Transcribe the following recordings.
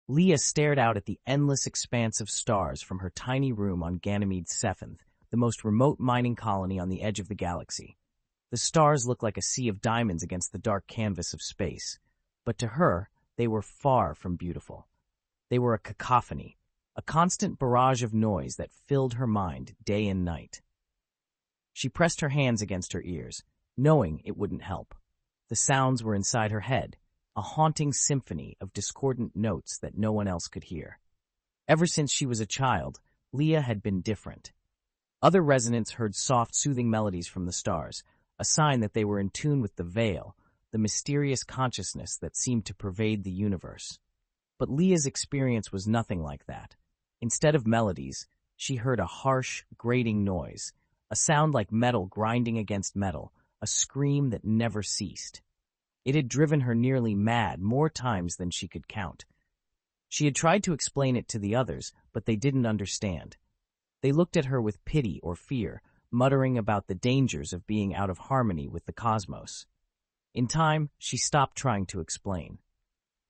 Leah stared out at the endless expanse of stars from her tiny room on Ganymede's 7th, the most remote mining colony on the edge of the galaxy. The stars looked like a sea of diamonds against the dark canvas of space, but to her, they were far from beautiful. They were a cacophony, a constant barrage of noise that filled her mind day and night. She pressed her hands against her ears, knowing it wouldn't help. The sounds were inside her head, a haunting symphony of discordant notes that no one else could hear. Ever since she was a child, Leah had been different. Other residents heard soft, soothing melodies from the stars, a sign that they were in tune with the veil, the mysterious consciousness that seemed to pervade the universe. But Leah's experience was nothing like that. Instead of melodies, she heard a harsh, grating noise, a sound like metal grinding against metal, a scream that never ceased. It had driven her nearly mad more times than she could count. She had tried to explain it to the others, but they didn't understand. They looked at her with pity or fear, muttering about the dangers of being out of harmony with the cosmos. In time, she stopped trying to explain.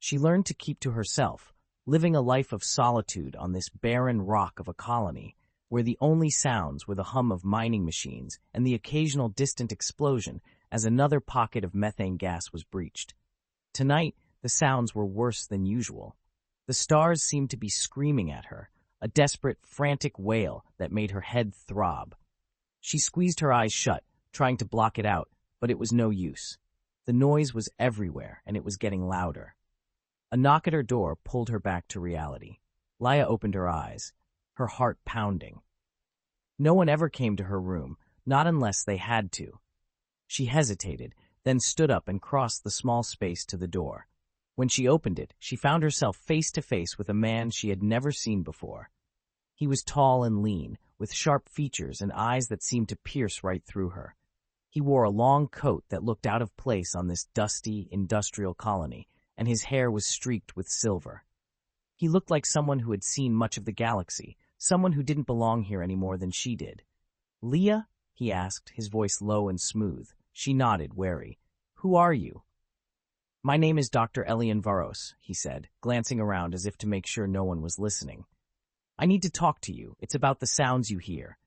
She learned to keep to herself, living a life of solitude on this barren rock of a colony, where the only sounds were the hum of mining machines and the occasional distant explosion as another pocket of methane gas was breached. Tonight, the sounds were worse than usual. The stars seemed to be screaming at her, a desperate, frantic wail that made her head throb. She squeezed her eyes shut, trying to block it out, but it was no use. The noise was everywhere, and it was getting louder. A knock at her door pulled her back to reality. Leah opened her eyes, her heart pounding. No one ever came to her room, not unless they had to. She hesitated, then stood up and crossed the small space to the door. When she opened it, she found herself face to face with a man she had never seen before. He was tall and lean, with sharp features and eyes that seemed to pierce right through her. He wore a long coat that looked out of place on this dusty, industrial colony, and his hair was streaked with silver. He looked like someone who had seen much of the galaxy, someone who didn't belong here any more than she did. "Leah?" he asked, his voice low and smooth. She nodded, wary. "Who are you?" "My name is Dr. Elian Varos," he said, glancing around as if to make sure no one was listening. "I need to talk to you. It's about the sounds you hear."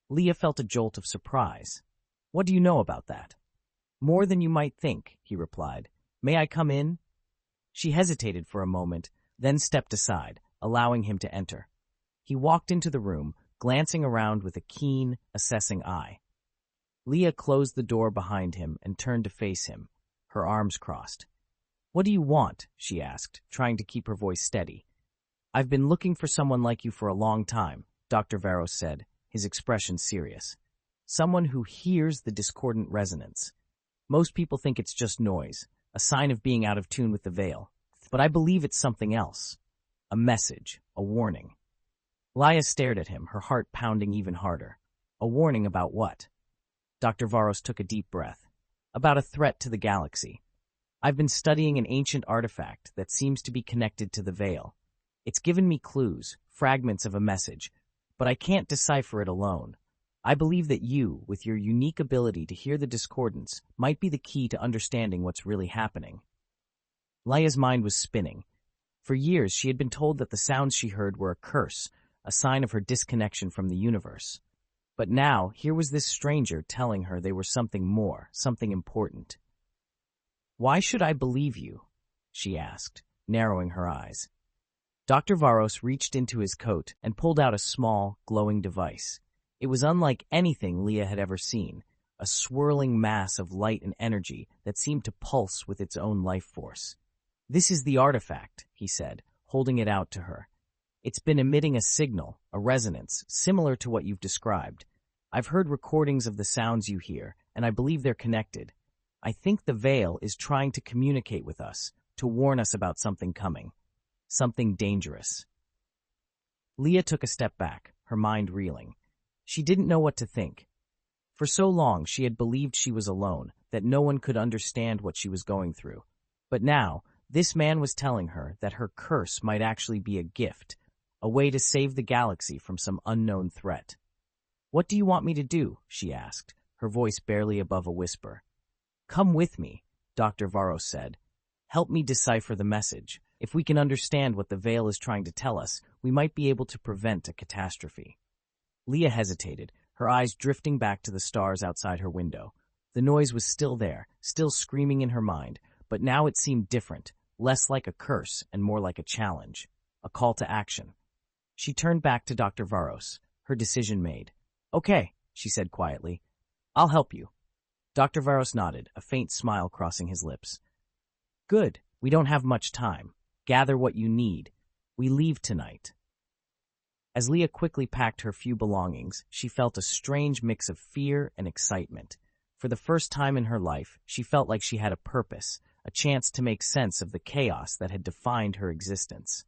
Leah felt a jolt of surprise. "What do you know about that?" "More than you might think," he replied. "May I come in?" She hesitated for a moment, then stepped aside, allowing him to enter. He walked into the room, glancing around with a keen, assessing eye. Leah closed the door behind him and turned to face him, her arms crossed. "What do you want?" she asked, trying to keep her voice steady. "I've been looking for someone like you for a long time," Dr. Varos said, his expression serious. "Someone who hears the discordant resonance. Most people think it's just noise, a sign of being out of tune with the veil. But I believe it's something else. A message, a warning." Leah stared at him, her heart pounding even harder. A warning about what? Dr. Varos took a deep breath. "About a threat to the galaxy. I've been studying an ancient artifact that seems to be connected to the veil. It's given me clues, fragments of a message, but I can't decipher it alone. I believe that you, with your unique ability to hear the discordance, might be the key to understanding what's really happening." Leah's mind was spinning. For years, she had been told that the sounds she heard were a curse, a sign of her disconnection from the universe. But now, here was this stranger telling her they were something more, something important. "Why should I believe you?" she asked, narrowing her eyes. Dr. Varos reached into his coat and pulled out a small, glowing device. It was unlike anything Leah had ever seen, a swirling mass of light and energy that seemed to pulse with its own life force. "This is the artifact," he said, holding it out to her. "It's been emitting a signal, a resonance, similar to what you've described. I've heard recordings of the sounds you hear, and I believe they're connected. I think the veil is trying to communicate with us, to warn us about something coming. Something dangerous." Leah took a step back, her mind reeling. She didn't know what to think. For so long she had believed she was alone, that no one could understand what she was going through. But now, this man was telling her that her curse might actually be a gift, a way to save the galaxy from some unknown threat. "What do you want me to do?" she asked, her voice barely above a whisper. "Come with me," Dr. Varos said. "Help me decipher the message. If we can understand what the veil is trying to tell us, we might be able to prevent a catastrophe. Leah hesitated, her eyes drifting back to the stars outside her window. The noise was still there, still screaming in her mind, but now it seemed different, less like a curse and more like a challenge, a call to action. She turned back to Dr. Varos, her decision made. "Okay," she said quietly. "I'll help you." Dr. Varos nodded, a faint smile crossing his lips. "Good. We don't have much time. Gather what you need. We leave tonight." As Leah quickly packed her few belongings, she felt a strange mix of fear and excitement. For the first time in her life, she felt like she had a purpose, a chance to make sense of the chaos that had defined her existence.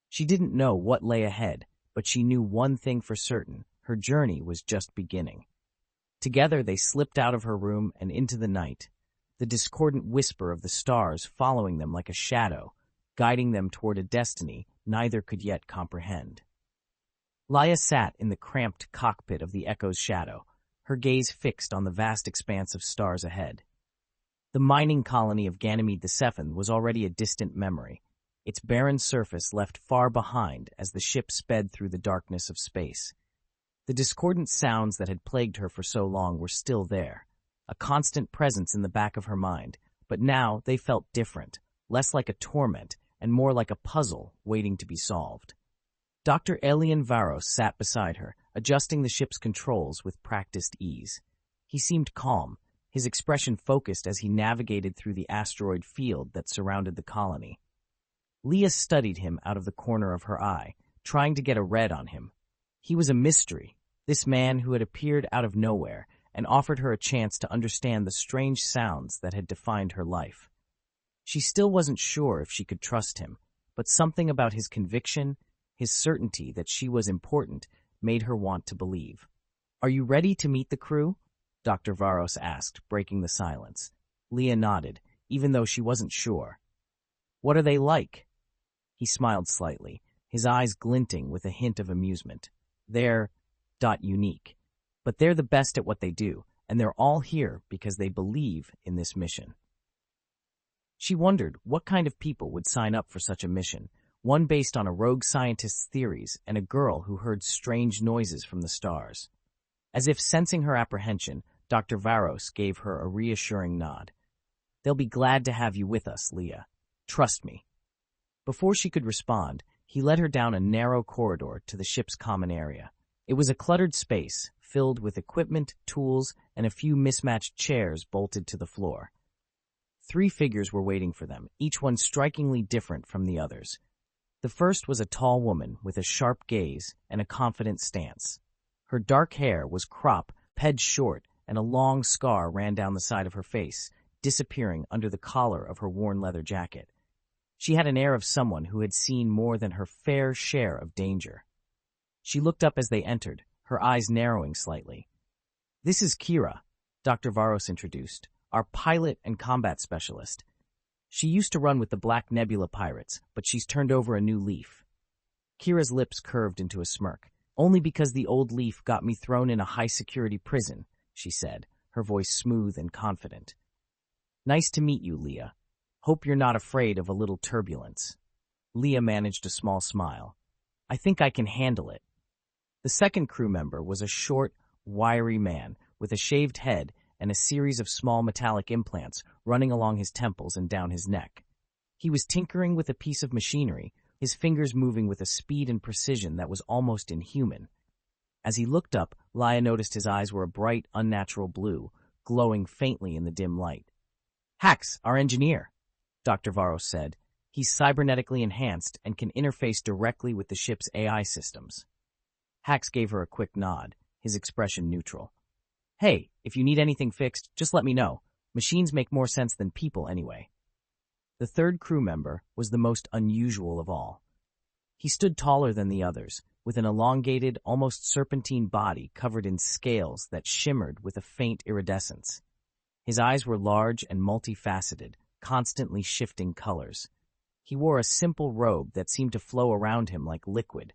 She didn't know what lay ahead, but she knew one thing for certain: her journey was just beginning. Together they slipped out of her room and into the night, the discordant whisper of the stars following them like a shadow, guiding them toward a destiny neither could yet comprehend. Leah sat in the cramped cockpit of the Echo's shadow, her gaze fixed on the vast expanse of stars ahead. The mining colony of Ganymede VII was already a distant memory, its barren surface left far behind as the ship sped through the darkness of space. The discordant sounds that had plagued her for so long were still there, a constant presence in the back of her mind, but now they felt different, less like a torment and more like a puzzle waiting to be solved. Dr. Elian Varos sat beside her, adjusting the ship's controls with practiced ease. He seemed calm, his expression focused as he navigated through the asteroid field that surrounded the colony. Leah studied him out of the corner of her eye, trying to get a read on him. He was a mystery, this man who had appeared out of nowhere and offered her a chance to understand the strange sounds that had defined her life. She still wasn't sure if she could trust him, but something about his conviction, his certainty that she was important, made her want to believe. "Are you ready to meet the crew?" Dr. Varos asked, breaking the silence. Leah nodded, even though she wasn't sure. "What are they like?" He smiled slightly, his eyes glinting with a hint of amusement. "They're unique, but they're the best at what they do, and they're all here because they believe in this mission." She wondered what kind of people would sign up for such a mission, one based on a rogue scientist's theories and a girl who heard strange noises from the stars. As if sensing her apprehension, Dr. Varos gave her a reassuring nod. "They'll be glad to have you with us, Leah. Trust me." Before she could respond, he led her down a narrow corridor to the ship's common area. It was a cluttered space, filled with equipment, tools, and a few mismatched chairs bolted to the floor. 3 figures were waiting for them, each one strikingly different from the others. The first was a tall woman with a sharp gaze and a confident stance. Her dark hair was cropped, pedged short, and a long scar ran down the side of her face, disappearing under the collar of her worn leather jacket. She had an air of someone who had seen more than her fair share of danger. She looked up as they entered, her eyes narrowing slightly. "This is Kira," Dr. Varos introduced, "our pilot and combat specialist. She used to run with the Black Nebula pirates, but she's turned over a new leaf." Kira's lips curved into a smirk. "Only because the old leaf got me thrown in a high-security prison," she said, her voice smooth and confident. "Nice to meet you, Leah. Hope you're not afraid of a little turbulence." Leah managed a small smile. "I think I can handle it." The second crew member was a short, wiry man with a shaved head and a series of small metallic implants running along his temples and down his neck. He was tinkering with a piece of machinery, his fingers moving with a speed and precision that was almost inhuman. As he looked up, Leah noticed his eyes were a bright, unnatural blue, glowing faintly in the dim light. "Hax, our engineer," Dr. Varos said. "He's cybernetically enhanced and can interface directly with the ship's AI systems." Hax gave her a quick nod, his expression neutral. "Hey, if you need anything fixed, just let me know. Machines make more sense than people anyway." The third crew member was the most unusual of all. He stood taller than the others, with an elongated, almost serpentine body covered in scales that shimmered with a faint iridescence. His eyes were large and multifaceted, constantly shifting colors. He wore a simple robe that seemed to flow around him like liquid.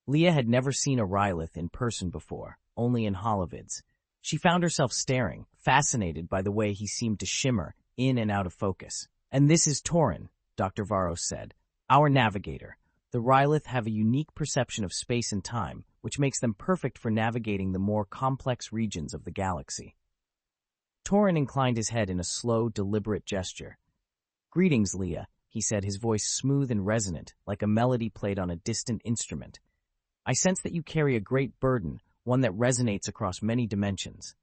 Leah had never seen a Rylith in person before, only in holovids. She found herself staring, fascinated by the way he seemed to shimmer in and out of focus. "And this is Torin," Dr. Varos said. Our navigator. The Rylith have a unique perception of space and time, which makes them perfect for navigating the more complex regions of the galaxy. Torin inclined his head in a slow, deliberate gesture. Greetings, Leah, he said, his voice smooth and resonant, like a melody played on a distant instrument. I sense that you carry a great burden, one that resonates across many dimensions.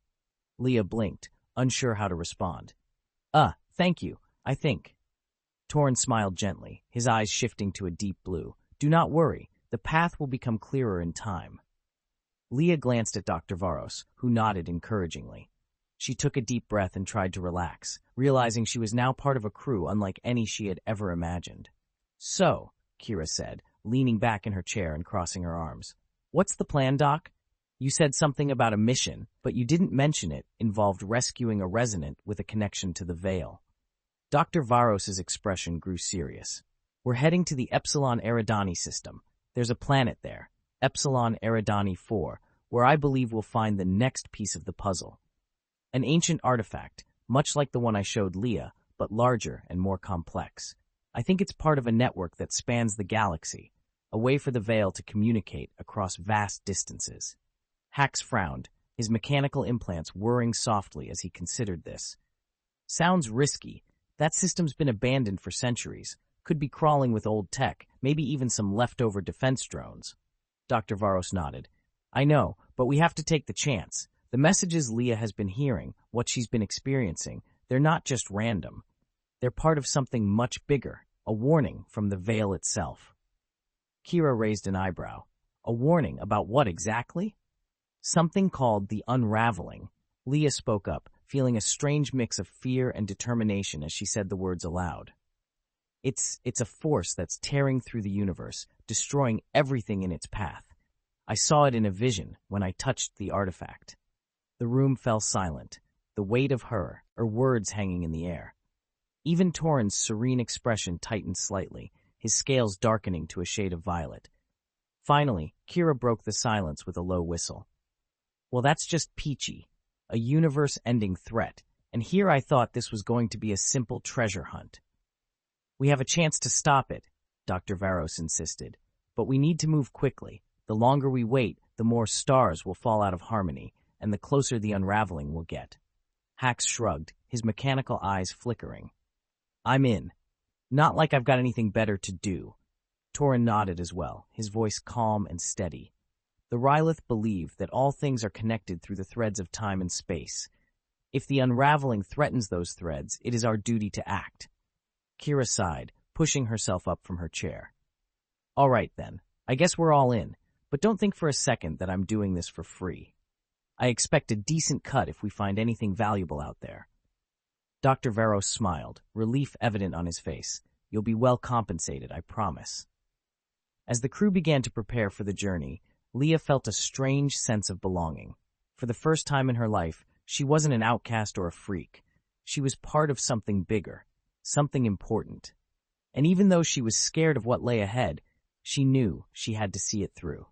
Leah blinked, unsure how to respond. Thank you, I think. Torin smiled gently, his eyes shifting to a deep blue. Do not worry, the path will become clearer in time. Leah glanced at Dr. Varos, who nodded encouragingly. She took a deep breath and tried to relax, realizing she was now part of a crew unlike any she had ever imagined. So, Kira said, leaning back in her chair and crossing her arms. What's the plan, Doc? You said something about a mission, but you didn't mention it involved rescuing a resonant with a connection to the Veil. Dr. Varos's expression grew serious. We're heading to the Epsilon Eridani system. There's a planet there, Epsilon Eridani 4, where I believe we'll find the next piece of the puzzle. An ancient artifact, much like the one I showed Leah, but larger and more complex. I think it's part of a network that spans the galaxy, a way for the Veil to communicate across vast distances. Hax frowned, his mechanical implants whirring softly as he considered this. Sounds risky. That system's been abandoned for centuries. Could be crawling with old tech, maybe even some leftover defense drones. Dr. Varos nodded. I know, but we have to take the chance. The messages Leah has been hearing, what she's been experiencing, they're not just random. They're part of something much bigger, a warning from the Veil itself. Kira raised an eyebrow. A warning about what exactly? Something called the Unraveling. Leah spoke up, feeling a strange mix of fear and determination as she said the words aloud. It's a force that's tearing through the universe, destroying everything in its path. I saw it in a vision when I touched the artifact. The room fell silent, the weight of her words hanging in the air. Even Torin's serene expression tightened slightly, his scales darkening to a shade of violet. Finally, Kira broke the silence with a low whistle. Well, that's just peachy. A universe-ending threat, and here I thought this was going to be a simple treasure hunt. We have a chance to stop it, Dr. Varos insisted, but we need to move quickly. The longer we wait, the more stars will fall out of harmony, and the closer the unraveling will get. Hax shrugged, his mechanical eyes flickering. I'm in. Not like I've got anything better to do. Torin nodded as well, his voice calm and steady. The Rylith believe that all things are connected through the threads of time and space. If the unraveling threatens those threads, it is our duty to act. Kira sighed, pushing herself up from her chair. All right, then. I guess we're all in, but don't think for a second that I'm doing this for free. I expect a decent cut if we find anything valuable out there. Dr. Varos smiled, relief evident on his face. You'll be well compensated, I promise. As the crew began to prepare for the journey, Leah felt a strange sense of belonging. For the first time in her life, she wasn't an outcast or a freak. She was part of something bigger, something important. And even though she was scared of what lay ahead, she knew she had to see it through.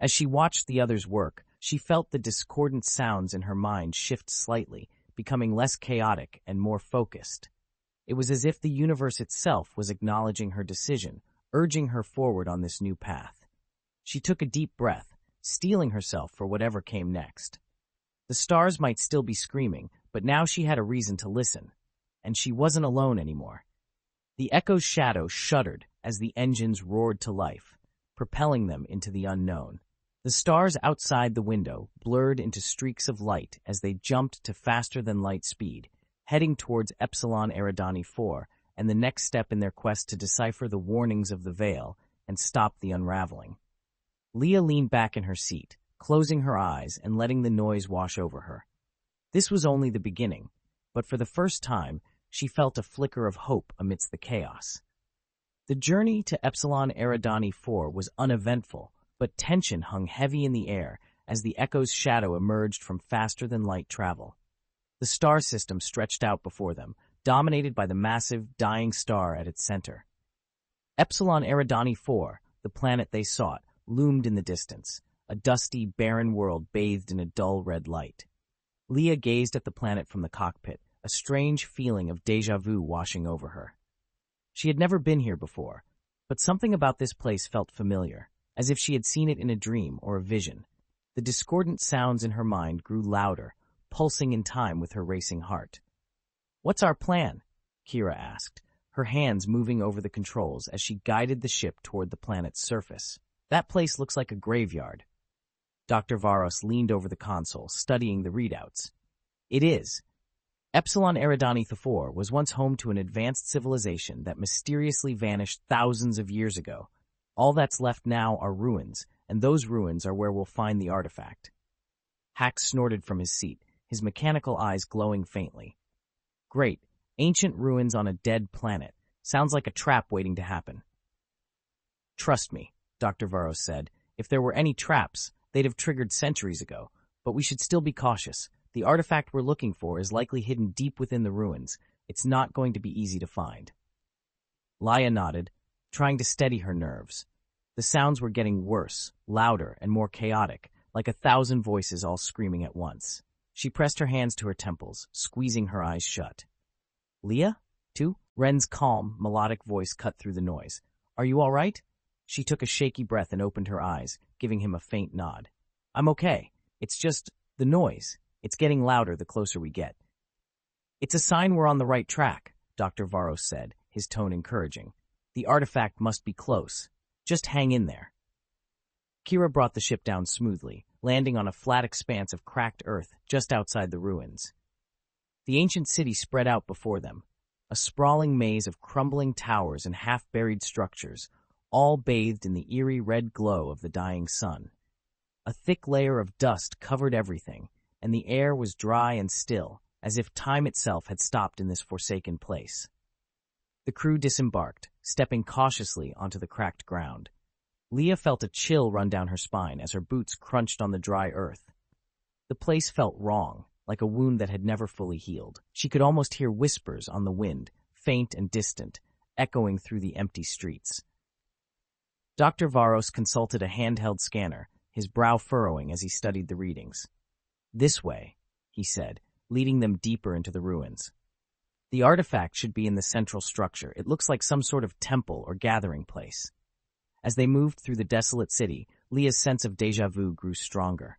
As she watched the others work, she felt the discordant sounds in her mind shift slightly, becoming less chaotic and more focused. It was as if the universe itself was acknowledging her decision, urging her forward on this new path. She took a deep breath, steeling herself for whatever came next. The stars might still be screaming, but now she had a reason to listen. And she wasn't alone anymore. The Echo's shadow shuddered as the engines roared to life, propelling them into the unknown. The stars outside the window blurred into streaks of light as they jumped to faster-than-light speed, heading towards Epsilon Eridani 4 and the next step in their quest to decipher the warnings of the Veil and stop the unraveling. Leah leaned back in her seat, closing her eyes and letting the noise wash over her. This was only the beginning, but for the first time, she felt a flicker of hope amidst the chaos. The journey to Epsilon Eridani 4 was uneventful, but tension hung heavy in the air as the Echo's shadow emerged from faster-than-light travel. The star system stretched out before them, dominated by the massive, dying star at its center. Epsilon Eridani 4, the planet they sought, loomed in the distance, a dusty, barren world bathed in a dull red light. Leah gazed at the planet from the cockpit, a strange feeling of déjà vu washing over her. She had never been here before, but something about this place felt familiar, as if she had seen it in a dream or a vision. The discordant sounds in her mind grew louder, pulsing in time with her racing heart. "What's our plan?" Kira asked, her hands moving over the controls as she guided the ship toward the planet's surface. "That place looks like a graveyard." Dr. Varos leaned over the console, studying the readouts. "It is. Epsilon Eridani Thor was once home to an advanced civilization that mysteriously vanished thousands of years ago. All that's left now are ruins, and those ruins are where we'll find the artifact." Hax snorted from his seat, his mechanical eyes glowing faintly. "Great. Ancient ruins on a dead planet. Sounds like a trap waiting to happen." "Trust me," Dr. Varos said. "If there were any traps, they'd have triggered centuries ago, but we should still be cautious. The artifact we're looking for is likely hidden deep within the ruins. It's not going to be easy to find." Laia nodded, trying to steady her nerves. The sounds were getting worse, louder, and more chaotic, like 1,000 voices all screaming at once. She pressed her hands to her temples, squeezing her eyes shut. "Leah? Too?" Ren's calm, melodic voice cut through the noise. "Are you all right?" She took a shaky breath and opened her eyes, giving him a faint nod. "I'm okay. It's just the noise. It's getting louder the closer we get." "It's a sign we're on the right track," Dr. Varos said, his tone encouraging. "The artifact must be close. Just hang in there." Kira brought the ship down smoothly, landing on a flat expanse of cracked earth just outside the ruins. The ancient city spread out before them, a sprawling maze of crumbling towers and half-buried structures, all bathed in the eerie red glow of the dying sun. A thick layer of dust covered everything, and the air was dry and still, as if time itself had stopped in this forsaken place. The crew disembarked, stepping cautiously onto the cracked ground. Leah felt a chill run down her spine as her boots crunched on the dry earth. The place felt wrong, like a wound that had never fully healed. She could almost hear whispers on the wind, faint and distant, echoing through the empty streets. Dr. Varos consulted a handheld scanner, his brow furrowing as he studied the readings. "This way," he said, leading them deeper into the ruins. "The artifact should be in the central structure. It looks like some sort of temple or gathering place." As they moved through the desolate city, Leah's sense of déjà vu grew stronger.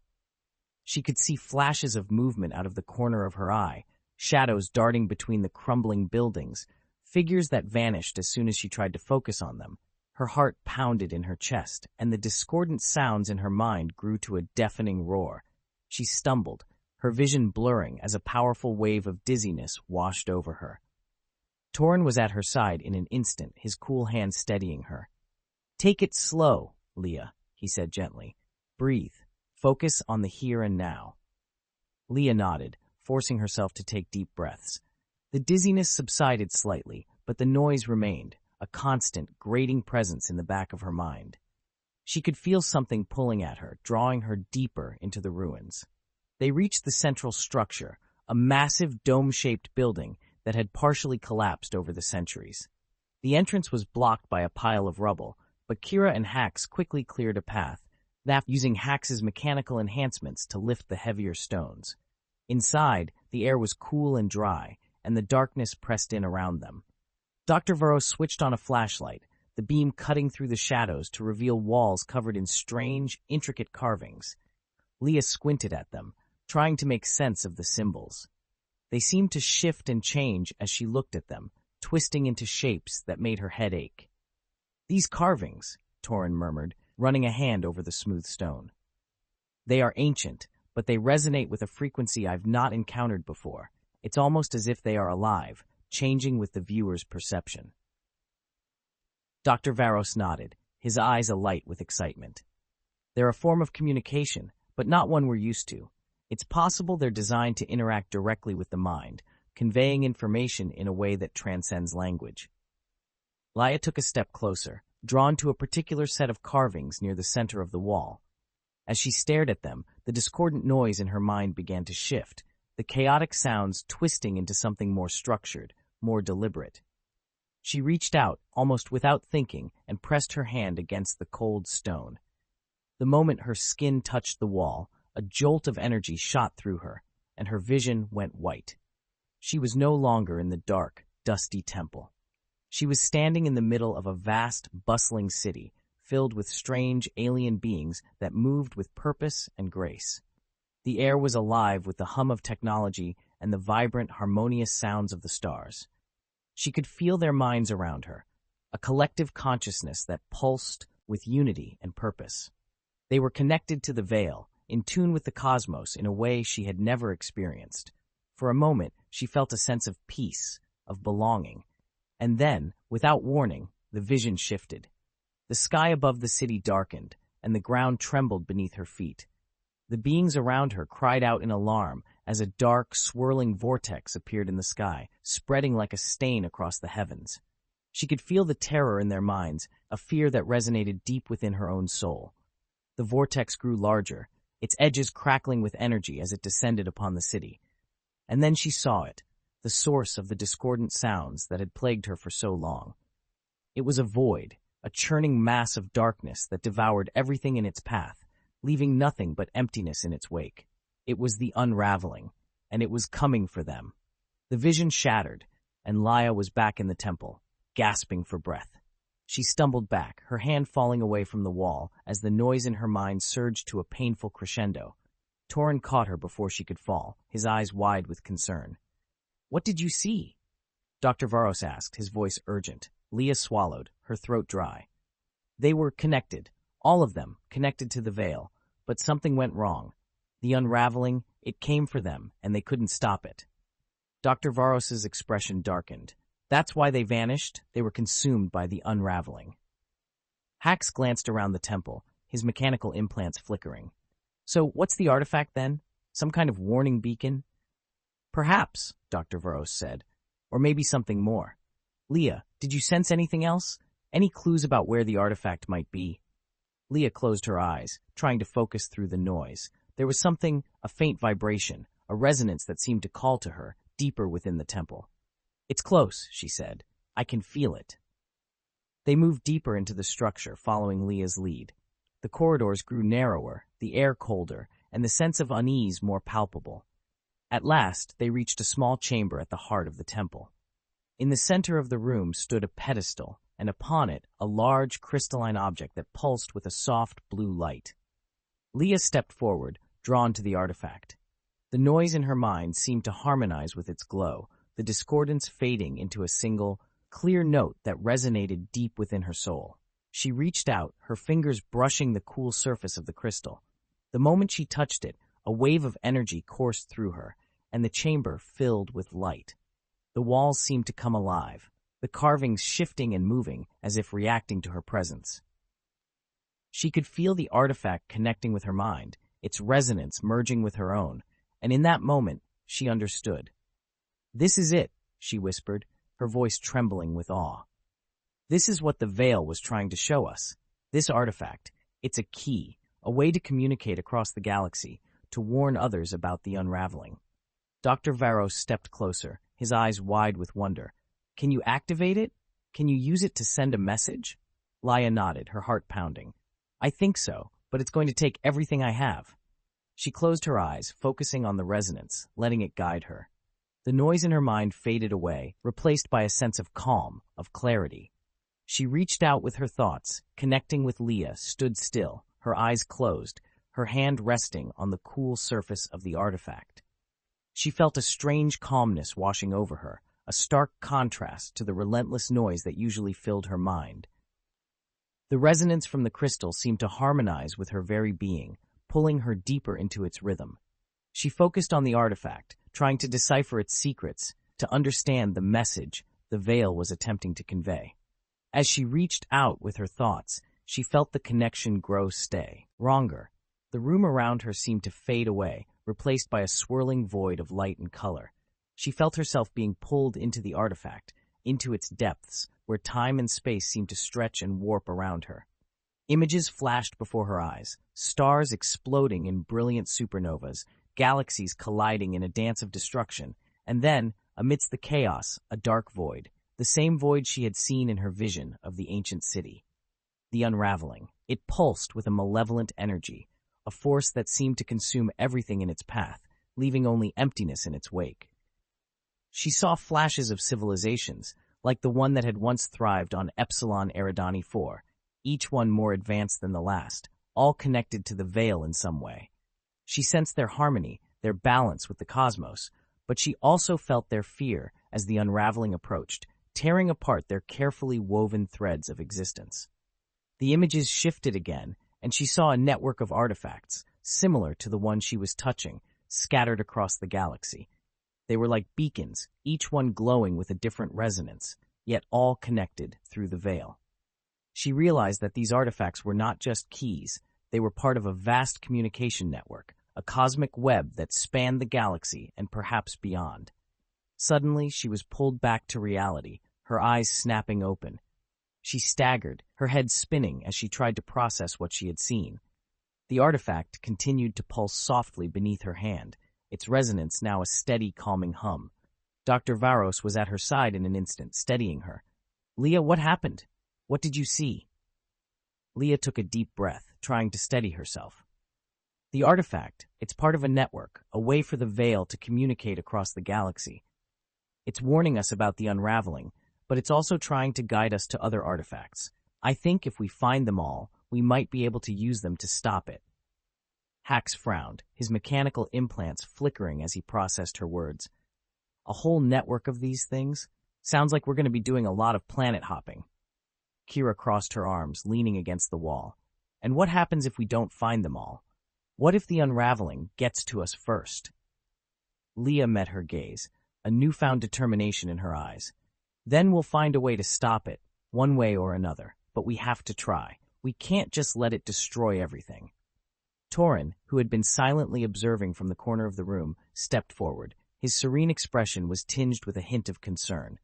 She could see flashes of movement out of the corner of her eye, shadows darting between the crumbling buildings, figures that vanished as soon as she tried to focus on them. Her heart pounded in her chest, and the discordant sounds in her mind grew to a deafening roar. She stumbled, her vision blurring as a powerful wave of dizziness washed over her. Torrin was at her side in an instant, his cool hand steadying her. "Take it slow, Leah," he said gently. "Breathe. Focus on the here and now." Leah nodded, forcing herself to take deep breaths. The dizziness subsided slightly, but the noise remained, a constant, grating presence in the back of her mind. She could feel something pulling at her, drawing her deeper into the ruins. They reached the central structure, a massive dome-shaped building that had partially collapsed over the centuries. The entrance was blocked by a pile of rubble, but Kira and Hax quickly cleared a path, using Hax's mechanical enhancements to lift the heavier stones. Inside, the air was cool and dry, and the darkness pressed in around them. Dr. Varos switched on a flashlight, the beam cutting through the shadows to reveal walls covered in strange, intricate carvings. Leah squinted at them, trying to make sense of the symbols. They seemed to shift and change as she looked at them, twisting into shapes that made her head ache. "These carvings," Torrin murmured, running a hand over the smooth stone. "They are ancient, but they resonate with a frequency I've not encountered before. It's almost as if they are alive, changing with the viewer's perception." Dr. Varos nodded, his eyes alight with excitement. "They're a form of communication, but not one we're used to. It's possible they're designed to interact directly with the mind, conveying information in a way that transcends language." Laia took a step closer, drawn to a particular set of carvings near the center of the wall. As she stared at them, the discordant noise in her mind began to shift, the chaotic sounds twisting into something more structured, more deliberate. She reached out, almost without thinking, and pressed her hand against the cold stone. The moment her skin touched the wall, a jolt of energy shot through her, and her vision went white. She was no longer in the dark, dusty temple. She was standing in the middle of a vast, bustling city, filled with strange, alien beings that moved with purpose and grace. The air was alive with the hum of technology and the vibrant, harmonious sounds of the stars. She could feel their minds around her, a collective consciousness that pulsed with unity and purpose. They were connected to the veil, in tune with the cosmos in a way she had never experienced. For a moment, she felt a sense of peace, of belonging. And then, without warning, the vision shifted. The sky above the city darkened, and the ground trembled beneath her feet. The beings around her cried out in alarm as a dark, swirling vortex appeared in the sky, spreading like a stain across the heavens. She could feel the terror in their minds, a fear that resonated deep within her own soul. The vortex grew larger, its edges crackling with energy as it descended upon the city. And then she saw it, the source of the discordant sounds that had plagued her for so long. It was a void, a churning mass of darkness that devoured everything in its path, leaving nothing but emptiness in its wake. It was the Unraveling, and it was coming for them. The vision shattered, and Laya was back in the temple, gasping for breath. She stumbled back, her hand falling away from the wall as the noise in her mind surged to a painful crescendo. Torin caught her before she could fall, his eyes wide with concern. "What did you see?" Dr. Varos asked, his voice urgent. Leah swallowed, her throat dry. They were connected, all of them connected to the veil, but something went wrong. The Unraveling, it came for them, and they couldn't stop it. Dr. Varos's expression darkened. That's why they vanished. They were consumed by the Unraveling. Hax glanced around the temple, his mechanical implants flickering. So what's the artifact then? Some kind of warning beacon? Perhaps, Dr. Varos said. Or maybe something more. Leah, did you sense anything else? Any clues about where the artifact might be? Leah closed her eyes, trying to focus through the noise. There was something, a faint vibration, a resonance that seemed to call to her, deeper within the temple. It's close, she said. I can feel it. They moved deeper into the structure, following Leah's lead. The corridors grew narrower, the air colder, and the sense of unease more palpable. At last, they reached a small chamber at the heart of the temple. In the center of the room stood a pedestal, and upon it, a large crystalline object that pulsed with a soft blue light. Leah stepped forward, drawn to the artifact. The noise in her mind seemed to harmonize with its glow, the discordance fading into a single, clear note that resonated deep within her soul. She reached out, her fingers brushing the cool surface of the crystal. The moment she touched it, a wave of energy coursed through her, and the chamber filled with light. The walls seemed to come alive, the carvings shifting and moving as if reacting to her presence. She could feel the artifact connecting with her mind, its resonance merging with her own, and in that moment, she understood. "This is it," she whispered, her voice trembling with awe. "This is what the veil was trying to show us. This artifact, it's a key, a way to communicate across the galaxy, to warn others about the Unraveling." Dr. Varos stepped closer, his eyes wide with wonder. "Can you activate it? Can you use it to send a message?" Laya nodded, her heart pounding. "I think so, but it's going to take everything I have." She closed her eyes, focusing on the resonance, letting it guide her. The noise in her mind faded away, replaced by a sense of calm, of clarity. She reached out with her thoughts, connecting with Leah, stood still, her eyes closed, her hand resting on the cool surface of the artifact. She felt a strange calmness washing over her, a stark contrast to the relentless noise that usually filled her mind. The resonance from the crystal seemed to harmonize with her very being, pulling her deeper into its rhythm. She focused on the artifact, trying to decipher its secrets, to understand the message the veil was attempting to convey. As she reached out with her thoughts, she felt the connection grow stronger. The room around her seemed to fade away, replaced by a swirling void of light and color. She felt herself being pulled into the artifact, into its depths, where time and space seemed to stretch and warp around her. Images flashed before her eyes, stars exploding in brilliant supernovas, galaxies colliding in a dance of destruction, and then, amidst the chaos, a dark void, the same void she had seen in her vision of the ancient city. The Unraveling. It pulsed with a malevolent energy, a force that seemed to consume everything in its path, leaving only emptiness in its wake. She saw flashes of civilizations, like the one that had once thrived on Epsilon Eridani 4, each one more advanced than the last, all connected to the veil in some way. She sensed their harmony, their balance with the cosmos, but she also felt their fear as the unraveling approached, tearing apart their carefully woven threads of existence. The images shifted again, and she saw a network of artifacts, similar to the one she was touching, scattered across the galaxy. They were like beacons, each one glowing with a different resonance, yet all connected through the veil. She realized that these artifacts were not just keys, they were part of a vast communication network, a cosmic web that spanned the galaxy and perhaps beyond. Suddenly, she was pulled back to reality, her eyes snapping open. She staggered, her head spinning as she tried to process what she had seen. The artifact continued to pulse softly beneath her hand, its resonance now a steady, calming hum. Dr. Varos was at her side in an instant, steadying her. "Leah, what happened? What did you see?" Leah took a deep breath, trying to steady herself. "The artifact, it's part of a network, a way for the veil to communicate across the galaxy. It's warning us about the unraveling, but it's also trying to guide us to other artifacts. I think if we find them all, we might be able to use them to stop it." Hax frowned, his mechanical implants flickering as he processed her words. "A whole network of these things? Sounds like we're going to be doing a lot of planet hopping." Kira crossed her arms, leaning against the wall. "And what happens if we don't find them all? What if the unraveling gets to us first?" Leah met her gaze, a newfound determination in her eyes. "Then we'll find a way to stop it, one way or another, but we have to try. We can't just let it destroy everything." Torin, who had been silently observing from the corner of the room, stepped forward. His serene expression was tinged with a hint of concern.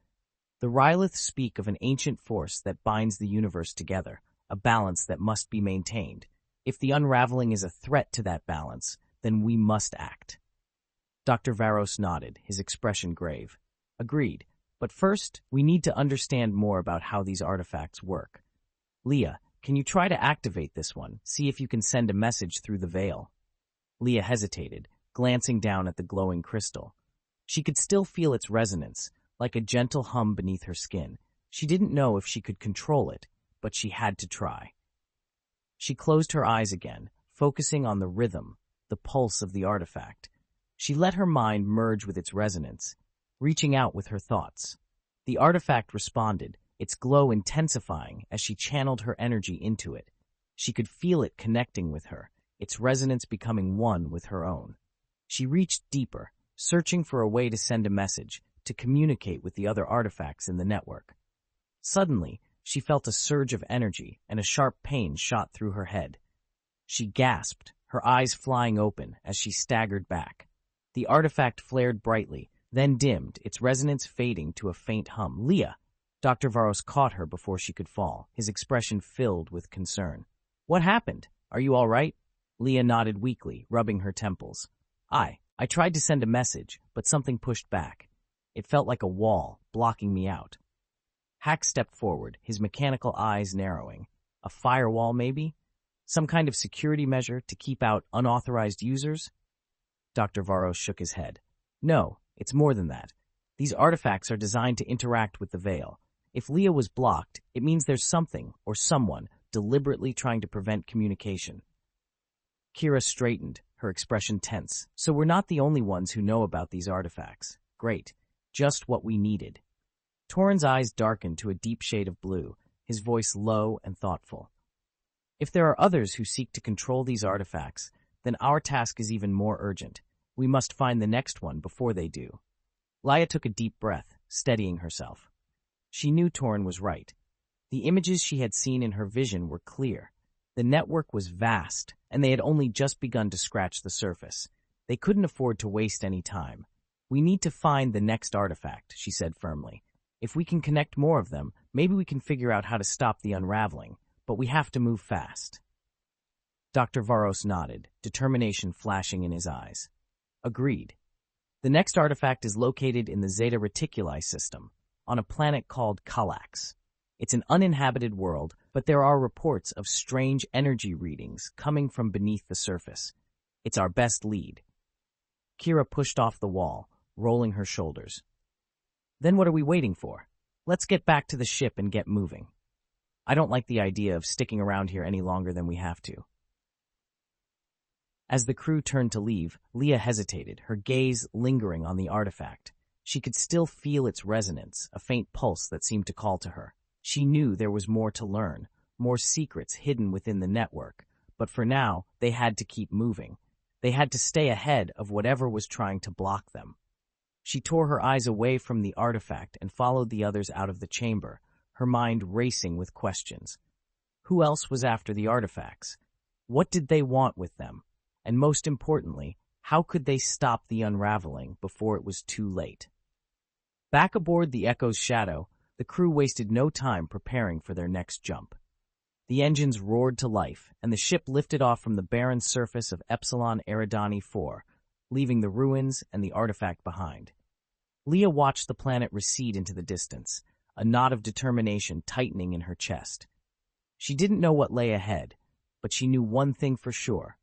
"The Ryliths speak of an ancient force that binds the universe together, a balance that must be maintained. If the unraveling is a threat to that balance, then we must act." Dr. Varos nodded, his expression grave. "Agreed. But first, we need to understand more about how these artifacts work. Leah, can you try to activate this one? See if you can send a message through the veil." Leah hesitated, glancing down at the glowing crystal. She could still feel its resonance, like a gentle hum beneath her skin. She didn't know if she could control it, but she had to try. She closed her eyes again, focusing on the rhythm, the pulse of the artifact. She let her mind merge with its resonance, reaching out with her thoughts. The artifact responded, its glow intensifying as she channeled her energy into it. She could feel it connecting with her, its resonance becoming one with her own. She reached deeper, searching for a way to send a message, to communicate with the other artifacts in the network. Suddenly, she felt a surge of energy and a sharp pain shot through her head. She gasped, her eyes flying open as she staggered back. The artifact flared brightly, then dimmed, its resonance fading to a faint hum. "Leah!" Dr. Varos caught her before she could fall, his expression filled with concern. "What happened? Are you all right?" Leah nodded weakly, rubbing her temples. I tried to send a message, but something pushed back. It felt like a wall, blocking me out." Hax stepped forward, his mechanical eyes narrowing. "A firewall, maybe? Some kind of security measure to keep out unauthorized users?" Dr. Varos shook his head. "No, it's more than that. These artifacts are designed to interact with the veil. If Leah was blocked, it means there's something, or someone, deliberately trying to prevent communication." Kira straightened, her expression tense. "So we're not the only ones who know about these artifacts. Great. Just what we needed." Torin's eyes darkened to a deep shade of blue, his voice low and thoughtful. "If there are others who seek to control these artifacts, then our task is even more urgent. We must find the next one before they do." Leah took a deep breath, steadying herself. She knew Torin was right. The images she had seen in her vision were clear. The network was vast, and they had only just begun to scratch the surface. They couldn't afford to waste any time. "We need to find the next artifact," she said firmly. "If we can connect more of them, maybe we can figure out how to stop the unraveling, but we have to move fast." Dr. Varos nodded, determination flashing in his eyes. "Agreed. The next artifact is located in the Zeta Reticuli system, on a planet called Kallax. It's an uninhabited world, but there are reports of strange energy readings coming from beneath the surface. It's our best lead." Kira pushed off the wall, rolling her shoulders. "Then what are we waiting for? Let's get back to the ship and get moving. I don't like the idea of sticking around here any longer than we have to. As the crew turned to leave, Leah hesitated, her gaze lingering on the artifact. She could still feel its resonance, a faint pulse that seemed to call to her. She knew there was more to learn, more secrets hidden within the network, but for now, they had to keep moving. They had to stay ahead of whatever was trying to block them. She tore her eyes away from the artifact and followed the others out of the chamber, her mind racing with questions. Who else was after the artifacts? What did they want with them? And most importantly, how could they stop the unraveling before it was too late? Back aboard the Echo's shadow, the crew wasted no time preparing for their next jump. The engines roared to life, and the ship lifted off from the barren surface of Epsilon Eridani 4, leaving the ruins and the artifact behind. Leah watched the planet recede into the distance, a knot of determination tightening in her chest. She didn't know what lay ahead, but she knew one thing for sure.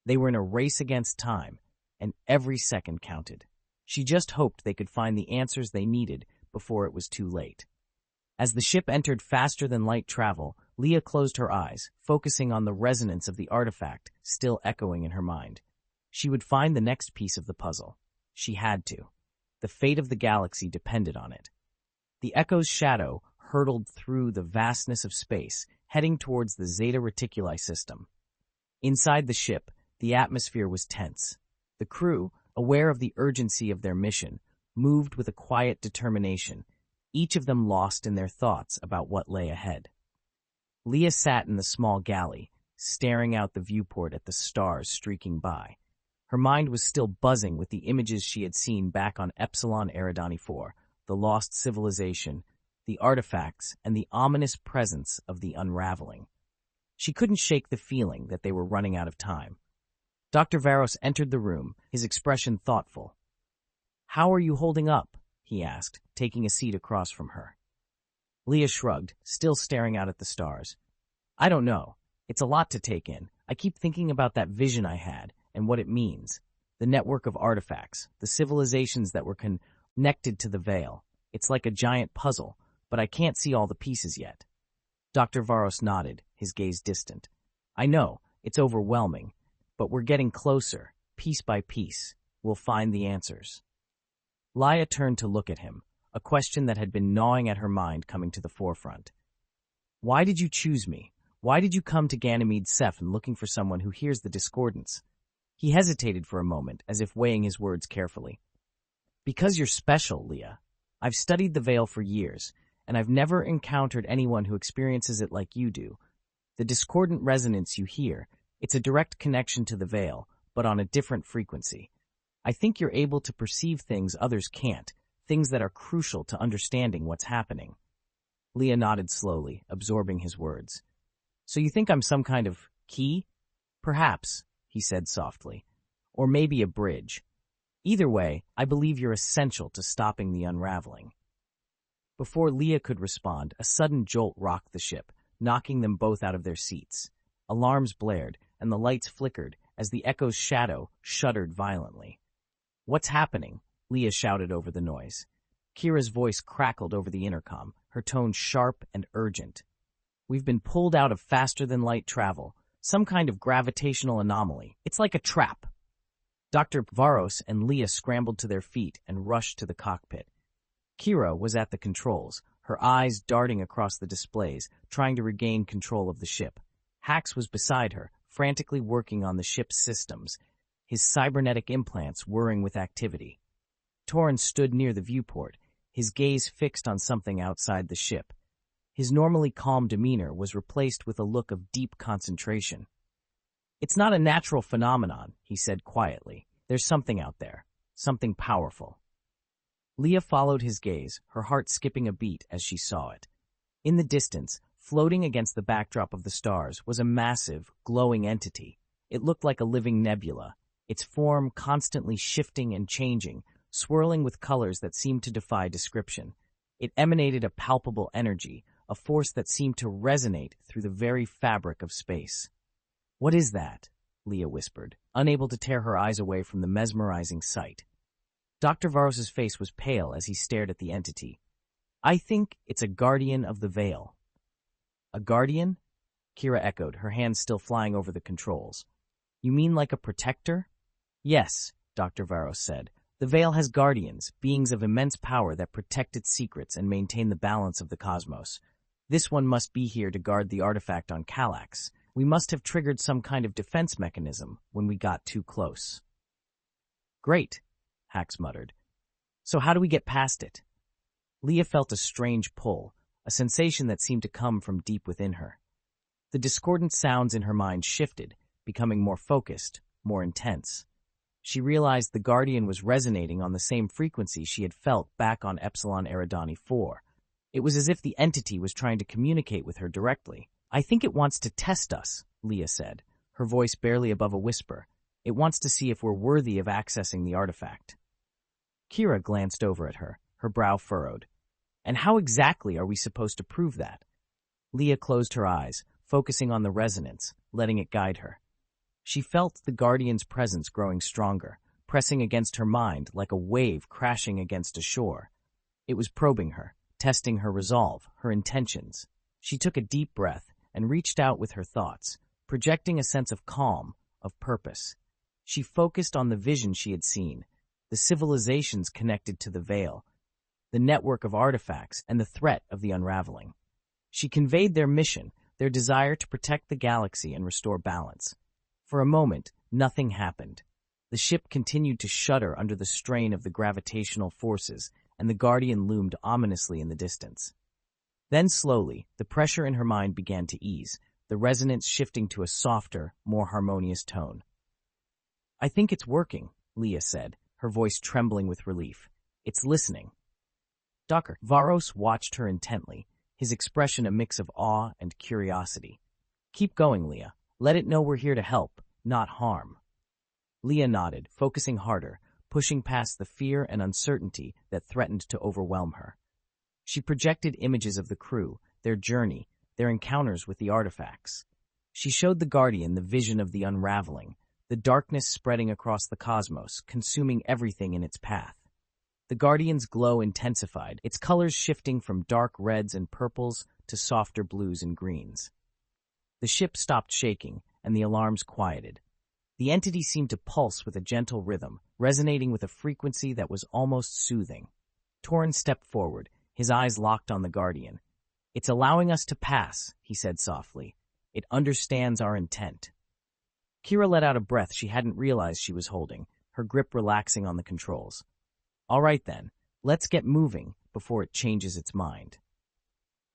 They were in a race against time, and every second counted. She just hoped they could find the answers they needed before it was too late. As the ship entered faster-than-light travel, Leah closed her eyes, focusing on the resonance of the artifact still echoing in her mind. She would find the next piece of the puzzle. She had to. The fate of the galaxy depended on it. The Echo's shadow hurtled through the vastness of space, heading towards the Zeta Reticuli system. Inside the ship, the atmosphere was tense. The crew, aware of the urgency of their mission, moved with a quiet determination, each of them lost in their thoughts about what lay ahead. Leah sat in the small galley, staring out the viewport at the stars streaking by. Her mind was still buzzing with the images she had seen back on Epsilon Eridani 4, the lost civilization, the artifacts, and the ominous presence of the unraveling. She couldn't shake the feeling that they were running out of time. Dr. Varos entered the room, his expression thoughtful. "How are you holding up?" he asked, taking a seat across from her. Leah shrugged, still staring out at the stars. "I don't know. It's a lot to take in. I keep thinking about that vision I had and what it means. The network of artifacts, the civilizations that were connected to the veil. It's like a giant puzzle, but I can't see all the pieces yet." Dr. Varos nodded, his gaze distant. "I know, it's overwhelming, but we're getting closer, piece by piece. We'll find the answers." Leah turned to look at him, a question that had been gnawing at her mind coming to the forefront. "Why did you choose me? Why did you come to Ganymede Cephan looking for someone who hears the discordance?" He hesitated for a moment, as if weighing his words carefully. "Because you're special, Leah. I've studied the veil for years, and I've never encountered anyone who experiences it like you do. The discordant resonance you hear, it's a direct connection to the veil, but on a different frequency. I think you're able to perceive things others can't, things that are crucial to understanding what's happening." Leah nodded slowly, absorbing his words. "So you think I'm some kind of key?" "Perhaps," he said softly. "Or maybe a bridge. Either way, I believe you're essential to stopping the unraveling." Before Leah could respond, a sudden jolt rocked the ship, knocking them both out of their seats. Alarms blared, and the lights flickered as the Echo's shadow shuddered violently. "What's happening?" Leah shouted over the noise. Kira's voice crackled over the intercom, her tone sharp and urgent. "We've been pulled out of faster-than-light travel, some kind of gravitational anomaly. It's like a trap." Dr. Varos and Leah scrambled to their feet and rushed to the cockpit. Kira was at the controls, her eyes darting across the displays, trying to regain control of the ship. Hax was beside her, frantically working on the ship's systems, his cybernetic implants whirring with activity. Torrance stood near the viewport, his gaze fixed on something outside the ship. His normally calm demeanor was replaced with a look of deep concentration. "It's not a natural phenomenon," he said quietly. "There's something out there, something powerful." Leah followed his gaze, her heart skipping a beat as she saw it. In the distance, floating against the backdrop of the stars, was a massive, glowing entity. It looked like a living nebula, its form constantly shifting and changing, swirling with colors that seemed to defy description. It emanated a palpable energy, a force that seemed to resonate through the very fabric of space. "What is that?" Leah whispered, unable to tear her eyes away from the mesmerizing sight. Dr. Varos's face was pale as he stared at the entity. I think it's a guardian of the veil. A guardian? Kira echoed, her hands still flying over the controls. You mean like a protector? Yes, Dr. Varos said. The veil has guardians, beings of immense power that protect its secrets and maintain the balance of the cosmos. This one must be here to guard the artifact on Kallax. We must have triggered some kind of defense mechanism when we got too close. Great, Hax muttered. So how do we get past it? Leah felt a strange pull, a sensation that seemed to come from deep within her. The discordant sounds in her mind shifted, becoming more focused, more intense. She realized the Guardian was resonating on the same frequency she had felt back on Epsilon Eridani 4. It was as if the entity was trying to communicate with her directly. I think it wants to test us, Leah said, her voice barely above a whisper. It wants to see if we're worthy of accessing the artifact. Kira glanced over at her, her brow furrowed. And how exactly are we supposed to prove that? Leah closed her eyes, focusing on the resonance, letting it guide her. She felt the Guardian's presence growing stronger, pressing against her mind like a wave crashing against a shore. It was probing her, testing her resolve, her intentions. She took a deep breath and reached out with her thoughts, projecting a sense of calm, of purpose. She focused on the vision she had seen, the civilizations connected to the veil, the network of artifacts, and the threat of the unraveling. She conveyed their mission, their desire to protect the galaxy and restore balance. For a moment, nothing happened. The ship continued to shudder under the strain of the gravitational forces, and the Guardian loomed ominously in the distance. Then slowly, the pressure in her mind began to ease, the resonance shifting to a softer, more harmonious tone. I think it's working, Leah said, her voice trembling with relief. It's listening. Dr. Varos watched her intently, his expression a mix of awe and curiosity. Keep going, Leah. Let it know we're here to help, not harm. Leah nodded, focusing harder, pushing past the fear and uncertainty that threatened to overwhelm her. She projected images of the crew, their journey, their encounters with the artifacts. She showed the Guardian the vision of the unraveling, the darkness spreading across the cosmos, consuming everything in its path. The Guardian's glow intensified, its colors shifting from dark reds and purples to softer blues and greens. The ship stopped shaking, and the alarms quieted. The entity seemed to pulse with a gentle rhythm, resonating with a frequency that was almost soothing. Torrin stepped forward, his eyes locked on the Guardian. It's allowing us to pass, he said softly. It understands our intent. Kira let out a breath she hadn't realized she was holding, her grip relaxing on the controls. All right then, let's get moving before it changes its mind.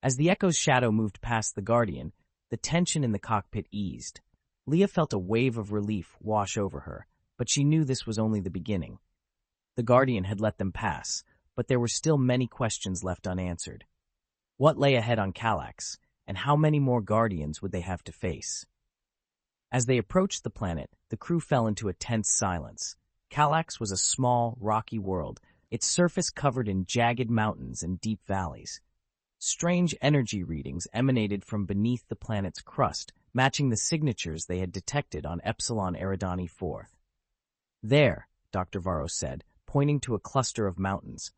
As the Echo's shadow moved past the Guardian, the tension in the cockpit eased. Leah felt a wave of relief wash over her, but she knew this was only the beginning. The Guardian had let them pass, but there were still many questions left unanswered. What lay ahead on Kallax, and how many more Guardians would they have to face? As they approached the planet, the crew fell into a tense silence. Kallax was a small, rocky world, its surface covered in jagged mountains and deep valleys. Strange energy readings emanated from beneath the planet's crust, matching the signatures they had detected on Epsilon Eridani 4. There, Dr. Varos said, pointing to a cluster of mountains.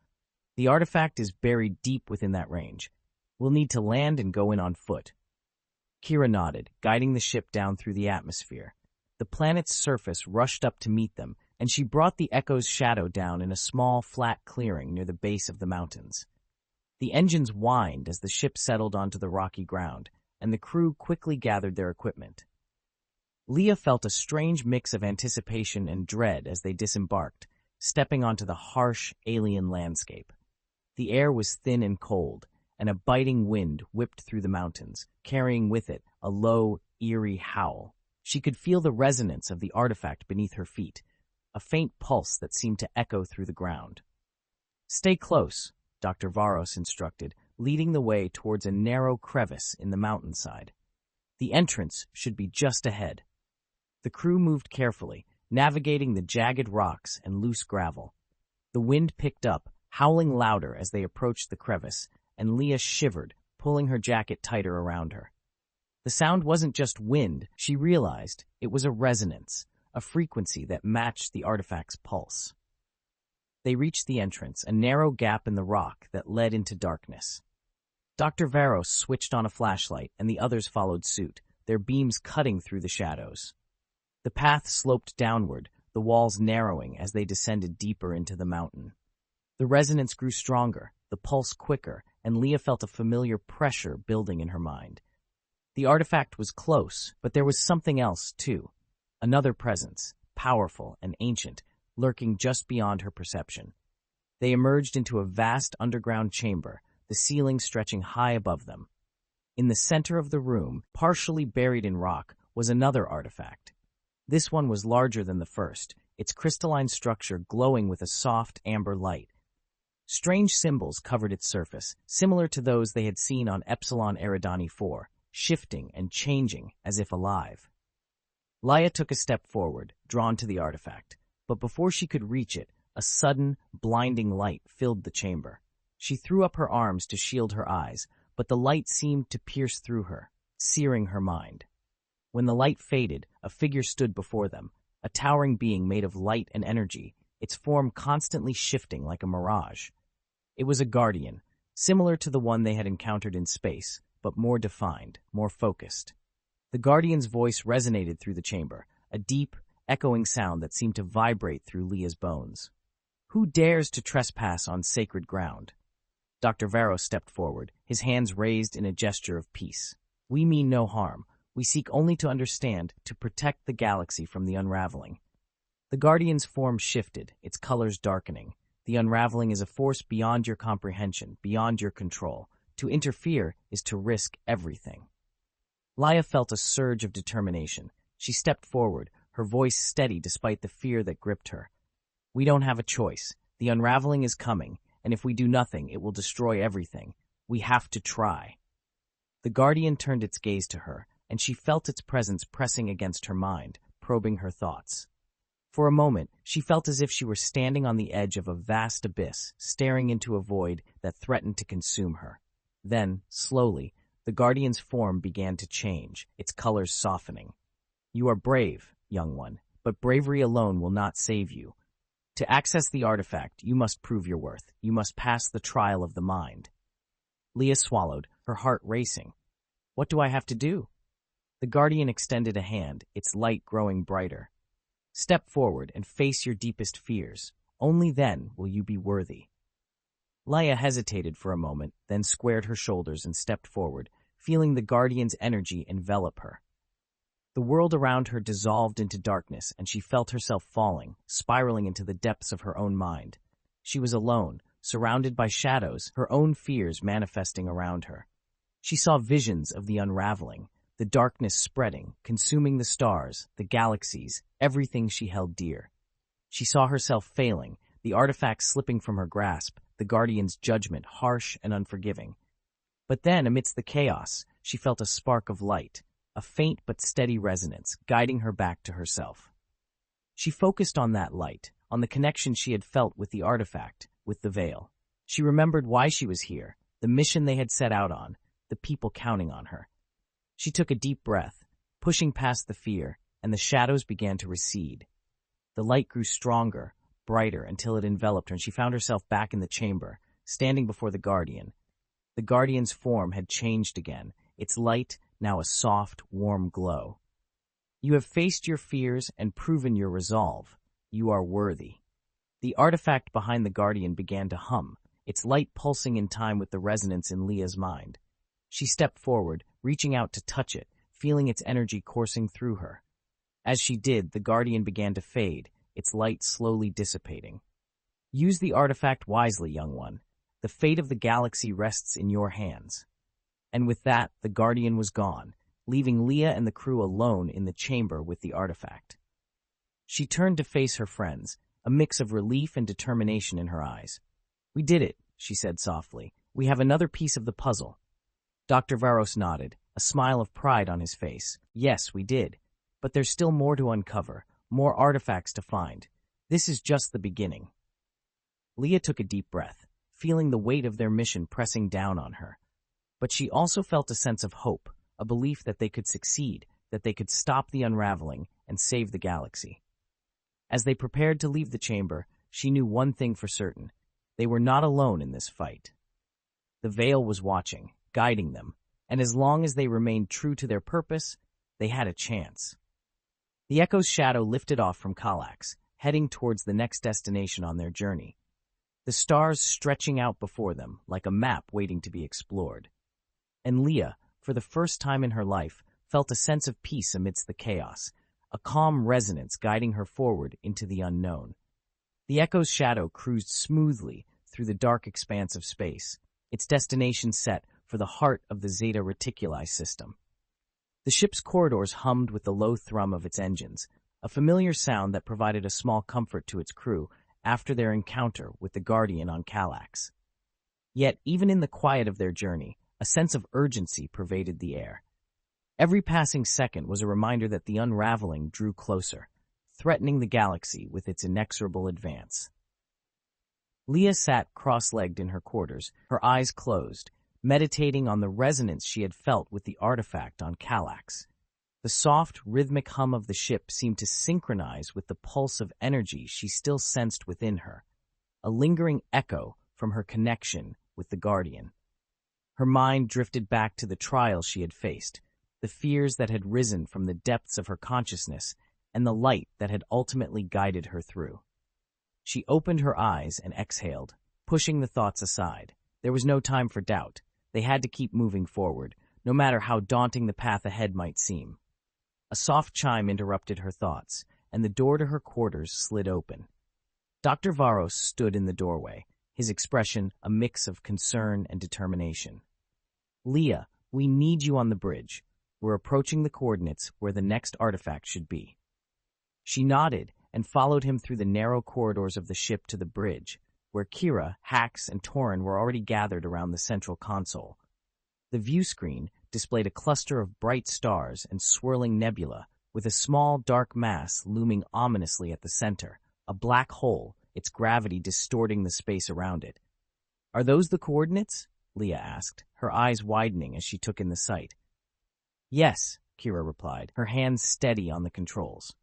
The artifact is buried deep within that range. We'll need to land and go in on foot. Kira nodded, guiding the ship down through the atmosphere. The planet's surface rushed up to meet them, and she brought the Echo's shadow down in a small, flat clearing near the base of the mountains. The engines whined as the ship settled onto the rocky ground, and the crew quickly gathered their equipment. Leah felt a strange mix of anticipation and dread as they disembarked, stepping onto the harsh, alien landscape. The air was thin and cold, and a biting wind whipped through the mountains, carrying with it a low, eerie howl. She could feel the resonance of the artifact beneath her feet, a faint pulse that seemed to echo through the ground. Stay close, Dr. Varos instructed, leading the way towards a narrow crevice in the mountainside. The entrance should be just ahead. The crew moved carefully, navigating the jagged rocks and loose gravel. The wind picked up, howling louder as they approached the crevice, and Leah shivered, pulling her jacket tighter around her. The sound wasn't just wind, she realized. It was a resonance, a frequency that matched the artifact's pulse. They reached the entrance, a narrow gap in the rock that led into darkness. Dr. Varos switched on a flashlight, and the others followed suit, their beams cutting through the shadows. The path sloped downward, the walls narrowing as they descended deeper into the mountain. The resonance grew stronger, the pulse quicker, and Leah felt a familiar pressure building in her mind. The artifact was close, but there was something else, too. Another presence, powerful and ancient, lurking just beyond her perception. They emerged into a vast underground chamber, the ceiling stretching high above them. In the center of the room, partially buried in rock, was another artifact. This one was larger than the first, its crystalline structure glowing with a soft amber light. Strange symbols covered its surface, similar to those they had seen on Epsilon Eridani 4, shifting and changing as if alive. Leah took a step forward, drawn to the artifact. But before she could reach it, a sudden, blinding light filled the chamber. She threw up her arms to shield her eyes, but the light seemed to pierce through her, searing her mind. When the light faded, a figure stood before them, a towering being made of light and energy, its form constantly shifting like a mirage. It was a guardian, similar to the one they had encountered in space, but more defined, more focused. The guardian's voice resonated through the chamber, a deep, echoing sound that seemed to vibrate through Leah's bones. Who dares to trespass on sacred ground? Dr. Varos stepped forward, his hands raised in a gesture of peace. We mean no harm. We seek only to understand, to protect the galaxy from the unraveling. The Guardian's form shifted, its colors darkening. The unraveling is a force beyond your comprehension, beyond your control. To interfere is to risk everything. Leah felt a surge of determination. She stepped forward, her voice steady despite the fear that gripped her. We don't have a choice. The unraveling is coming, and if we do nothing, it will destroy everything. We have to try. The Guardian turned its gaze to her, and she felt its presence pressing against her mind, probing her thoughts. For a moment, she felt as if she were standing on the edge of a vast abyss, staring into a void that threatened to consume her. Then, slowly, the Guardian's form began to change, its colors softening. You are brave, young one, but bravery alone will not save you. To access the artifact, you must prove your worth. You must pass the trial of the mind. Leah swallowed, her heart racing. What do I have to do? The Guardian extended a hand, its light growing brighter. Step forward and face your deepest fears. Only then will you be worthy. Leah hesitated for a moment, then squared her shoulders and stepped forward, feeling the Guardian's energy envelop her. The world around her dissolved into darkness, and she felt herself falling, spiraling into the depths of her own mind. She was alone, surrounded by shadows, her own fears manifesting around her. She saw visions of the unraveling, the darkness spreading, consuming the stars, the galaxies, everything she held dear. She saw herself failing, the artifact slipping from her grasp, the Guardian's judgment harsh and unforgiving. But then, amidst the chaos, she felt a spark of light, a faint but steady resonance, guiding her back to herself. She focused on that light, on the connection she had felt with the artifact, with the veil. She remembered why she was here, the mission they had set out on, the people counting on her. She took a deep breath, pushing past the fear, and the shadows began to recede. The light grew stronger, brighter, until it enveloped her, and she found herself back in the chamber, standing before the Guardian. The Guardian's form had changed again, its light now a soft, warm glow. You have faced your fears and proven your resolve. You are worthy. The artifact behind the Guardian began to hum, its light pulsing in time with the resonance in Leah's mind. She stepped forward, reaching out to touch it, feeling its energy coursing through her. As she did, the Guardian began to fade, its light slowly dissipating. Use the artifact wisely, young one. The fate of the galaxy rests in your hands. And with that, the Guardian was gone, leaving Leah and the crew alone in the chamber with the artifact. She turned to face her friends, a mix of relief and determination in her eyes. We did it, she said softly. We have another piece of the puzzle. Dr. Varos nodded, a smile of pride on his face. Yes, we did. But there's still more to uncover, more artifacts to find. This is just the beginning. Leah took a deep breath, feeling the weight of their mission pressing down on her. But she also felt a sense of hope, a belief that they could succeed, that they could stop the unraveling and save the galaxy. As they prepared to leave the chamber, she knew one thing for certain. They were not alone in this fight. The Veil was watching, guiding them, and as long as they remained true to their purpose, they had a chance. The Echo's shadow lifted off from Kallax, heading towards the next destination on their journey, the stars stretching out before them like a map waiting to be explored. And Leah, for the first time in her life, felt a sense of peace amidst the chaos, a calm resonance guiding her forward into the unknown. The Echo's shadow cruised smoothly through the dark expanse of space, its destination set for the heart of the Zeta Reticuli system. The ship's corridors hummed with the low thrum of its engines, a familiar sound that provided a small comfort to its crew after their encounter with the Guardian on Kallax. Yet, even in the quiet of their journey, a sense of urgency pervaded the air. Every passing second was a reminder that the Unraveling drew closer, threatening the galaxy with its inexorable advance. Leah sat cross-legged in her quarters, her eyes closed, meditating on the resonance she had felt with the artifact on Kallax. The soft, rhythmic hum of the ship seemed to synchronize with the pulse of energy she still sensed within her, a lingering echo from her connection with the Guardian. Her mind drifted back to the trials she had faced, the fears that had risen from the depths of her consciousness, and the light that had ultimately guided her through. She opened her eyes and exhaled, pushing the thoughts aside. There was no time for doubt. They had to keep moving forward, no matter how daunting the path ahead might seem. A soft chime interrupted her thoughts, and the door to her quarters slid open. Dr. Varos stood in the doorway, his expression a mix of concern and determination. "Leah, we need you on the bridge. We're approaching the coordinates where the next artifact should be." She nodded and followed him through the narrow corridors of the ship to the bridge, where Kira, Hax, and Torin were already gathered around the central console. The view screen displayed a cluster of bright stars and swirling nebula, with a small, dark mass looming ominously at the center, a black hole, its gravity distorting the space around it. "Are those the coordinates?" Leah asked, her eyes widening as she took in the sight. "Yes," Kira replied, her hands steady on the controls.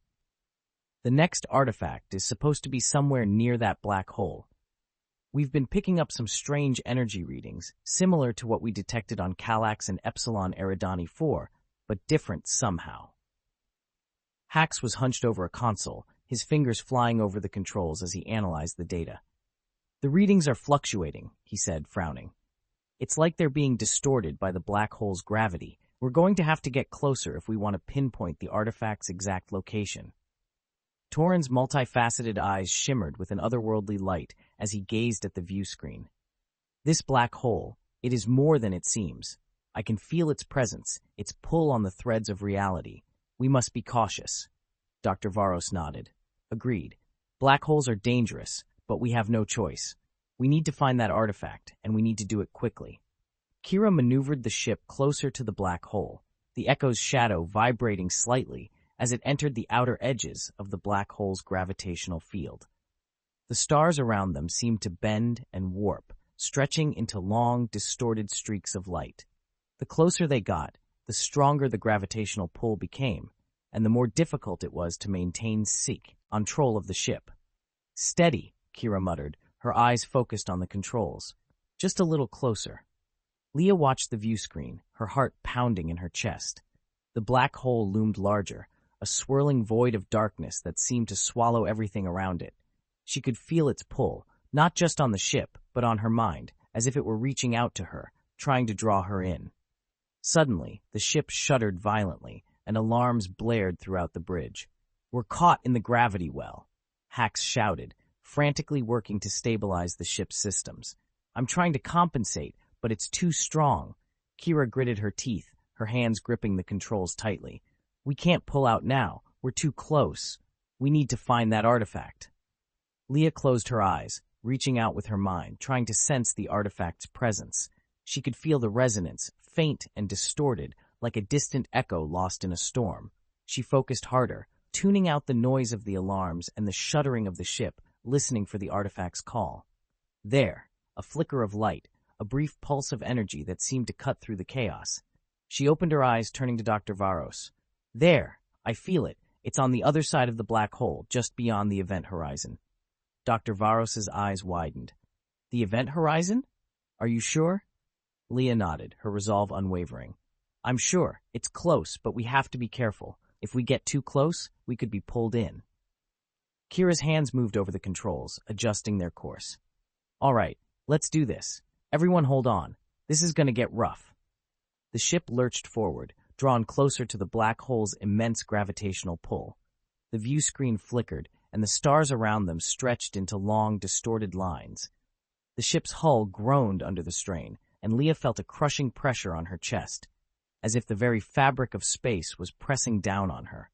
"The next artifact is supposed to be somewhere near that black hole. We've been picking up some strange energy readings, similar to what we detected on Kallax and Epsilon Eridani 4, but different somehow." Hax was hunched over a console, his fingers flying over the controls as he analyzed the data. "The readings are fluctuating," he said, frowning. "It's like they're being distorted by the black hole's gravity. We're going to have to get closer if we want to pinpoint the artifact's exact location." Torin's multifaceted eyes shimmered with an otherworldly light as he gazed at the view screen. "This black hole, it is more than it seems. I can feel its presence, its pull on the threads of reality. We must be cautious." Dr. Varos nodded. "Agreed. Black holes are dangerous, but we have no choice. We need to find that artifact, and we need to do it quickly." Kira maneuvered the ship closer to the black hole, the Echo's shadow vibrating slightly as it entered the outer edges of the black hole's gravitational field. The stars around them seemed to bend and warp, stretching into long, distorted streaks of light. The closer they got, the stronger the gravitational pull became, and the more difficult it was to maintain control of the ship. "Steady," Kira muttered, her eyes focused on the controls. "Just a little closer." Leah watched the view screen, her heart pounding in her chest. The black hole loomed larger, a swirling void of darkness that seemed to swallow everything around it. She could feel its pull, not just on the ship, but on her mind, as if it were reaching out to her, trying to draw her in. Suddenly, the ship shuddered violently, and alarms blared throughout the bridge. "We're caught in the gravity well," Hax shouted, frantically working to stabilize the ship's systems. "I'm trying to compensate, but it's too strong." Kira gritted her teeth, her hands gripping the controls tightly. "We can't pull out now. We're too close. We need to find that artifact." Leah closed her eyes, reaching out with her mind, trying to sense the artifact's presence. She could feel the resonance, faint and distorted, like a distant echo lost in a storm. She focused harder, tuning out the noise of the alarms and the shuddering of the ship, listening for the artifact's call. There, a flicker of light, a brief pulse of energy that seemed to cut through the chaos. She opened her eyes, turning to Dr. Varos. "There, I feel it. It's on the other side of the black hole, just beyond the event horizon." Dr. Varos's eyes widened. The event horizon? Are you sure? Leah nodded, her resolve unwavering. I'm sure. It's close, but we have to be careful. If we get too close, we could be pulled in. Kira's hands moved over the controls, adjusting their course. All right, let's do this. Everyone hold on. This is going to get rough. The ship lurched forward, drawn closer to the black hole's immense gravitational pull. The view screen flickered, and the stars around them stretched into long, distorted lines. The ship's hull groaned under the strain, and Leah felt a crushing pressure on her chest, as if the very fabric of space was pressing down on her.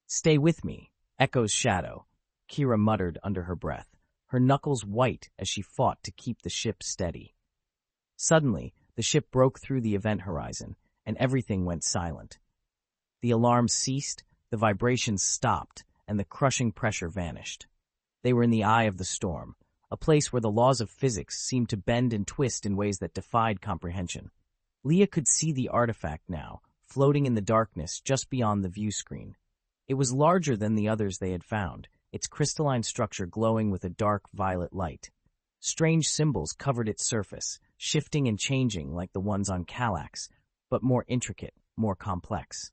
Stay with me, Echo's shadow, Kira muttered under her breath, her knuckles white as she fought to keep the ship steady. Suddenly, the ship broke through the event horizon, and everything went silent. The alarms ceased, the vibrations stopped, and the crushing pressure vanished. They were in the eye of the storm, a place where the laws of physics seemed to bend and twist in ways that defied comprehension. Leah could see the artifact now, floating in the darkness just beyond the view screen. It was larger than the others they had found, its crystalline structure glowing with a dark violet light. Strange symbols covered its surface, shifting and changing like the ones on Kallax, but more intricate, more complex.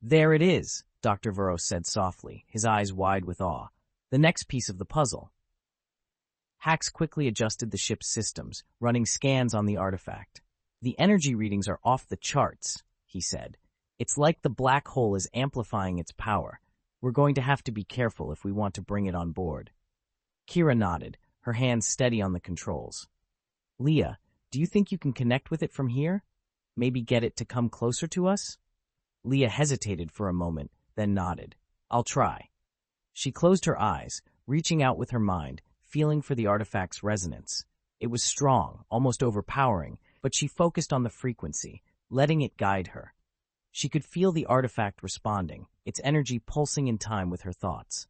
There it is, Dr. Varos said softly, his eyes wide with awe. The next piece of the puzzle. Hax quickly adjusted the ship's systems, running scans on the artifact. The energy readings are off the charts, he said. It's like the black hole is amplifying its power. We're going to have to be careful if we want to bring it on board. Kira nodded, her hands steady on the controls. Leah, do you think you can connect with it from here? Maybe get it to come closer to us? Leah hesitated for a moment, then nodded. I'll try. She closed her eyes, reaching out with her mind, feeling for the artifact's resonance. It was strong, almost overpowering, but she focused on the frequency, letting it guide her. She could feel the artifact responding, its energy pulsing in time with her thoughts.